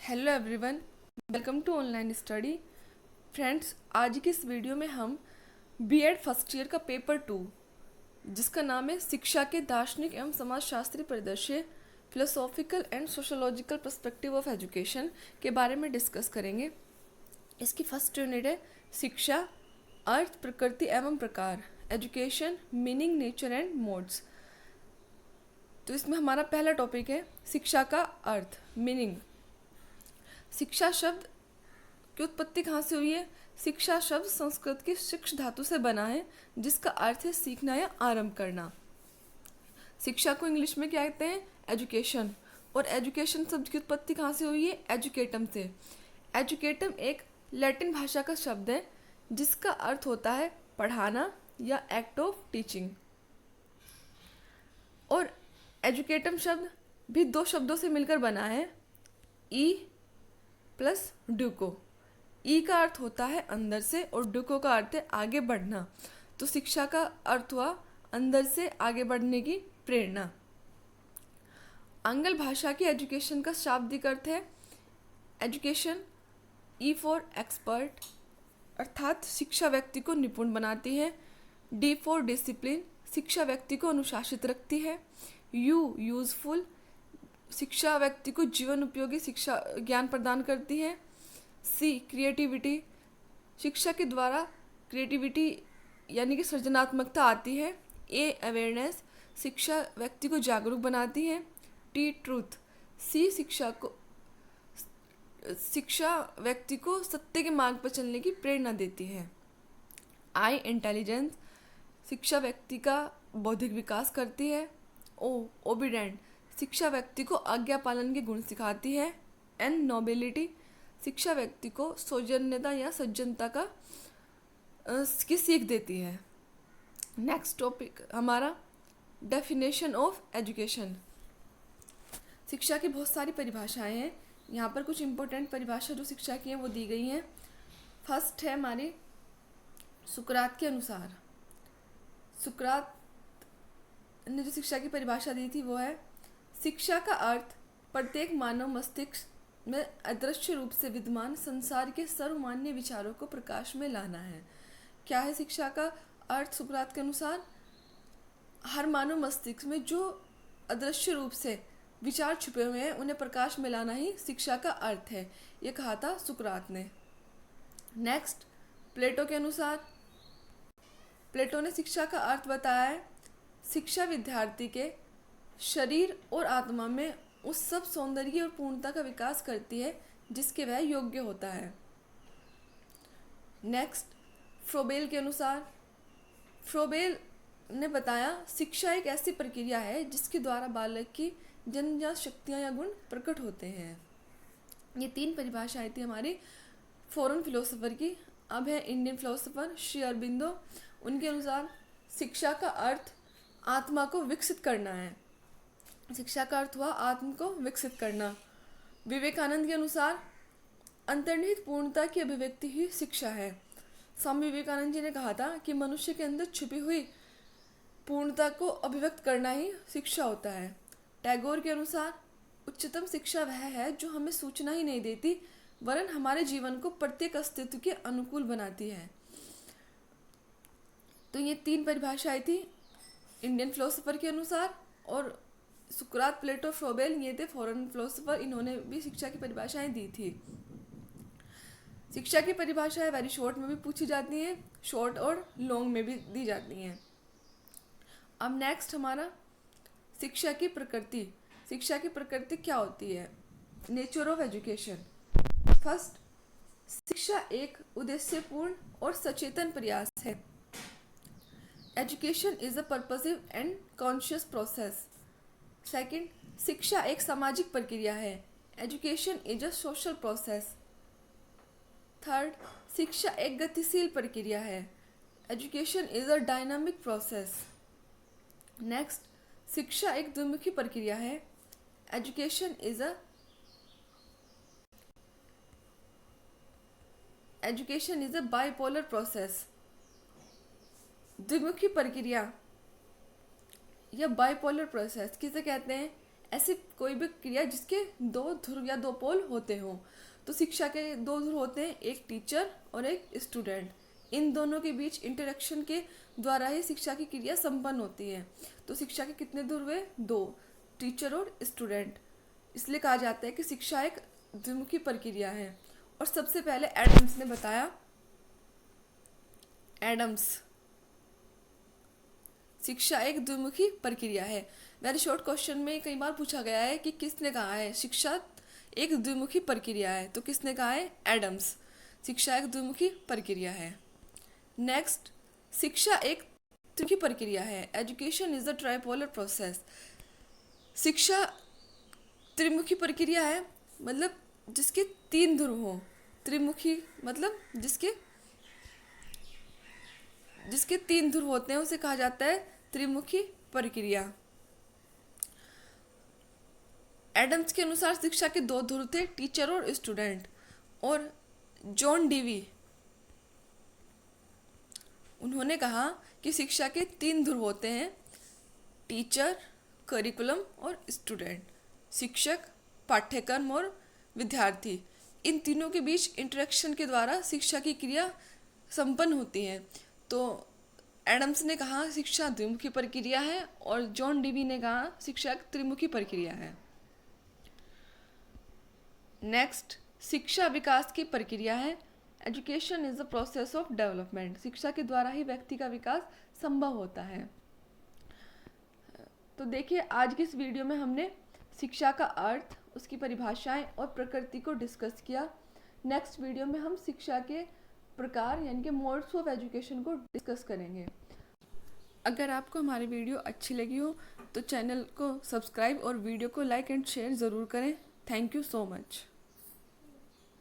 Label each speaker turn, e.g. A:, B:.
A: Hello everyone, welcome to online study. Friends, आज की इस वीडियो में हम बीएड फर्स्ट ईयर का पेपर 2 जिसका नाम है शिक्षा के दार्शनिक एवं समाजशास्त्री परिदृश्य, philosophical and sociological perspective of education के बारे में डिस्कस करेंगे। इसकी फर्स्ट यूनिट है शिक्षा, अर्थ, प्रकृति एवं प्रकार, education, meaning, nature and modes. तो इसमें हमारा पहला टॉपिक है शिक्षा का अर्थ, मीनिंग। शिक्षा शब्द की उत्पत्ति कहाँ से हुई है? शिक्षा शब्द संस्कृत के शिक्ष धातु से बना है जिसका अर्थ है सीखना या आरंभ करना। शिक्षा को इंग्लिश में क्या कहते हैं? एजुकेशन। और एजुकेशन शब्द की उत्पत्ति कहाँ से हुई है? एजुकेटम से। एजुकेटम एक लैटिन भाषा का शब्द है जिसका अर्थ होता है पढ़ाना या एक्ट ऑफ टीचिंग। और एजुकेटम शब्द भी दो शब्दों से मिलकर बना है, ई प्लस डुको। ई का अर्थ होता है अंदर से और डुको का अर्थ है आगे बढ़ना। तो शिक्षा का अर्थ हुआ अंदर से आगे बढ़ने की प्रेरणा। आंग्ल भाषा की एजुकेशन का शाब्दिक अर्थ है एजुकेशन, ई फॉर एक्सपर्ट, अर्थात शिक्षा व्यक्ति को निपुण बनाती है। डी फॉर डिसिप्लिन, शिक्षा व्यक्ति को अनुशासित रखती है। यू यूजफुल, शिक्षा व्यक्ति को जीवन उपयोगी शिक्षा ज्ञान प्रदान करती है। सी क्रिएटिविटी, शिक्षा के द्वारा क्रिएटिविटी यानी कि सृजनात्मकता आती है। ए अवेयरनेस, शिक्षा व्यक्ति को जागरूक बनाती है। टी ट्रूथ, सी शिक्षा व्यक्ति को सत्य के मार्ग पर चलने की प्रेरणा देती है। आई इंटेलिजेंस, शिक्षा व्यक्ति का बौद्धिक विकास करती है। ओ ओबीडेंट, शिक्षा व्यक्ति को आज्ञा पालन के गुण सिखाती है। एन नोबिलिटी, शिक्षा व्यक्ति को सौजन्यता या सज्जनता की सीख देती है। नेक्स्ट टॉपिक हमारा डेफिनेशन ऑफ एजुकेशन। शिक्षा की बहुत सारी परिभाषाएं हैं। यहाँ पर कुछ इंपॉर्टेंट परिभाषा जो शिक्षा की हैं वो दी गई हैं। फर्स्ट है हमारी सुकरात के अनुसार। सुकरात ने जो शिक्षा की परिभाषा दी थी वो है शिक्षा का अर्थ प्रत्येक मानव मस्तिष्क में अदृश्य रूप से विद्यमान संसार के सर्वमान्य विचारों को प्रकाश में लाना है। क्या है शिक्षा का अर्थ सुकरात के अनुसार? हर मानव मस्तिष्क में जो अदृश्य रूप से विचार छुपे हुए हैं उन्हें प्रकाश में लाना ही शिक्षा का अर्थ है, ये कहा था सुकरात ने। नेक्स्ट प्लेटो के अनुसार, प्लेटो ने शिक्षा का अर्थ बताया है शिक्षा विद्यार्थी के शरीर और आत्मा में उस सब सौंदर्य और पूर्णता का विकास करती है जिसके वह योग्य होता है। नेक्स्ट फ्रोबेल के अनुसार, फ्रोबेल ने बताया शिक्षा एक ऐसी प्रक्रिया है जिसके द्वारा बालक की जन्मजात शक्तियाँ या गुण प्रकट होते हैं। ये तीन परिभाषाएं थी हमारी फॉरेन फिलोसोफर की। अब है इंडियन फिलोसोफर श्री अरबिंदो। उनके अनुसार शिक्षा का अर्थ आत्मा को विकसित करना है। शिक्षा का अर्थ हुआ आत्म को विकसित करना। विवेकानंद के अनुसार अंतर्निहित पूर्णता की अभिव्यक्ति ही शिक्षा है। स्वामी विवेकानंद जी ने कहा था कि मनुष्य के अंदर छुपी हुई पूर्णता को अभिव्यक्त करना ही शिक्षा होता है। टैगोर के अनुसार उच्चतम शिक्षा वह है जो हमें सूचना ही नहीं देती वरन हमारे जीवन को प्रत्येक अस्तित्व के अनुकूल बनाती है। तो ये तीन परिभाषाएं थी इंडियन फिलोसोफर के अनुसार, और सुकरात, प्लेटो, फ्रोबेल ये थे फॉरेन फिलोसोफर, इन्होंने भी शिक्षा की परिभाषाएं दी थी। शिक्षा की परिभाषाएं वेरी शॉर्ट में भी पूछी जाती हैं, शॉर्ट और लॉन्ग में भी दी जाती हैं। अब नेक्स्ट हमारा शिक्षा की प्रकृति। शिक्षा की प्रकृति क्या होती है? Nature of education. फर्स्ट, शिक्षा एक उद्देश्यपूर्ण और सचेतन प्रयास है। Education is a purposive and conscious process. Second, शिक्षा एक सामाजिक प्रक्रिया है। Education is a social process. Third, शिक्षा एक गतिशील प्रक्रिया है। Education is a dynamic process. Next, शिक्षा एक द्विमुखी प्रक्रिया है। Education is a bipolar process. द्विमुखी प्रक्रिया या बाइपोलर प्रोसेस किसे कहते हैं? ऐसी कोई भी क्रिया जिसके दो ध्रुव या दो पोल होते हों। तो शिक्षा के दो ध्रुव होते हैं, एक टीचर और एक स्टूडेंट। इन दोनों के बीच इंटरेक्शन के द्वारा ही शिक्षा की क्रिया संपन्न होती है। तो शिक्षा के कितने ध्रुव है? दो, टीचर और स्टूडेंट। इसलिए कहा जाता है कि शिक्षा एक द्विमुखी प्रक्रिया है। और सबसे पहले एडम्स ने बताया, शिक्षा एक द्विमुखी प्रक्रिया है। वेरी शॉर्ट क्वेश्चन में कई बार पूछा गया है कि किसने कहा है शिक्षा एक द्विमुखी प्रक्रिया है, तो किसने कहा है? एडम्स। शिक्षा एक द्विमुखी प्रक्रिया है। नेक्स्ट, शिक्षा एक त्रिमुखी प्रक्रिया है। Education is the tripolar process. शिक्षा त्रिमुखी प्रक्रिया है, मतलब जिसके तीन ध्रुव हों। त्रिमुखी मतलब जिसके तीन ध्रुव होते हैं उसे कहा जाता है त्रिमुखी प्रक्रिया। एडम्स के अनुसार शिक्षा के दो ध्रुव थे, टीचर और स्टूडेंट। और जॉन डीवी, उन्होंने कहा कि शिक्षा के तीन ध्रुव होते हैं, टीचर, करिकुलम और स्टूडेंट। शिक्षक, पाठ्यक्रम और विद्यार्थी। इन तीनों के बीच इंटरेक्शन के द्वारा शिक्षा की क्रिया संपन्न होती है। तो एडम्स ने कहा शिक्षा द्विमुखी प्रक्रिया है और जॉन डीवी ने कहा शिक्षा एक त्रिमुखी प्रक्रिया है। नेक्स्ट, शिक्षा विकास की प्रक्रिया है। Education is the process of development. शिक्षा के द्वारा ही व्यक्ति का विकास संभव होता है। तो देखिए, आज की इस वीडियो में हमने शिक्षा का अर्थ, उसकी परिभाषाएं और प्रकृति को डिस्कस किया। नेक्स्ट वीडियो में हम शिक्षा के प्रकार यानी कि मोड्स ऑफ एजुकेशन को डिस्कस करेंगे। अगर आपको हमारी वीडियो अच्छी लगी हो तो चैनल को सब्सक्राइब और वीडियो को लाइक एंड शेयर ज़रूर करें। Thank you so much.